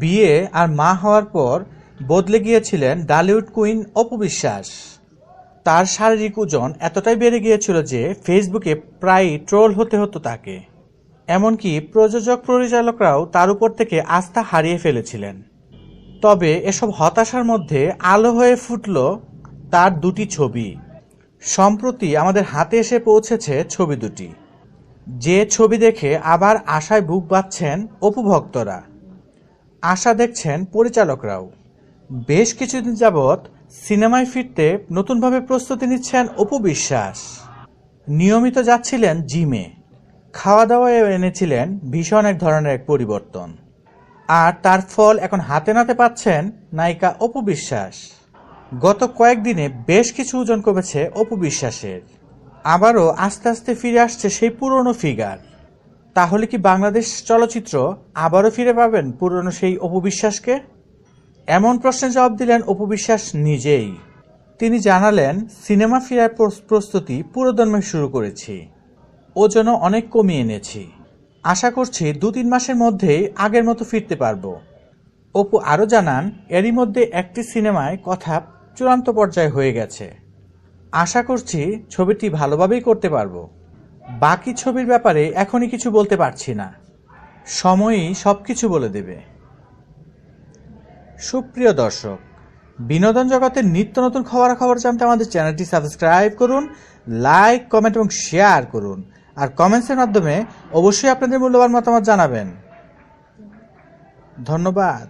বিয়ে আর মা হওয়ার পর বদলে গিয়েছিলেন ঢালিউড কুইন অপু বিশ্বাস। তার শারীরিক ওজন এতটাই বেড়ে গিয়েছিল যে ফেসবুকে প্রায়ই ট্রোল হতে হতো তাকে। এমনকি প্রযোজক পরিচালকরাও তার উপর থেকে আস্থা হারিয়ে ফেলেছিলেন। তবে এসব হতাশার মধ্যে আলো হয়ে ফুটল তার দুটি ছবি। সম্প্রতি আমাদের হাতে এসে পৌঁছেছে ছবি দুটি, যে ছবি দেখে আবার আশায় বুক বাঁধছেন অপু ভক্তরা। আশা দেখছেন পরিচালকরাও। বেশ কিছুদিন যাবৎ সিনেমায় ফিরতে নতুনভাবে প্রস্তুতি নিচ্ছেন অপু বিশ্বাস। নিয়মিত যাচ্ছিলেন জিমে, খাওয়া দাওয়ায় এনেছিলেন ভীষণ এক ধরনের এক পরিবর্তন। আর তার ফল এখন হাতে নাতে পাচ্ছেন নায়িকা অপু বিশ্বাস। গত কয়েকদিনে বেশ কিছু ওজন কমেছে অপু বিশ্বাসের। আবারও আস্তে আস্তে ফিরে আসছে সেই পুরনো ফিগার। তাহলে কি বাংলাদেশ চলচ্চিত্র আবারও ফিরে পাবেন পুরনো সেই অপু বিশ্বাসকে? এমন প্রশ্নের জবাব দিলেন অপু বিশ্বাস নিজেই। তিনি জানালেন, সিনেমা ফেরার প্রস্তুতি পুরোদমে শুরু করেছি, ওজনও অনেক কমিয়ে এনেছি। আশা করছি 2-3 মাসের মধ্যেই আগের মতো ফিরতে পারবো। অপু আরও জানান, এরই মধ্যে একটি সিনেমায় কথা চূড়ান্ত পর্যায়ে হয়ে গেছে। আশা করছি ছবিটি ভালোভাবেই করতে পারবো। বাকি ছবির ব্যাপারে এখনই কিছু বলতে পারছি না, সময়ই সবকিছু বলে দেবে। সুপ্রিয় দর্শক, বিনোদন জগতের নিত্য নতুন খবরাখবর জানতে আমাদের চ্যানেলটি সাবস্ক্রাইব করুন, লাইক, কমেন্ট এবং শেয়ার করুন। আর কমেন্টসের মাধ্যমে অবশ্যই আপনাদের মূল্যবান মতামত জানাবেন। ধন্যবাদ।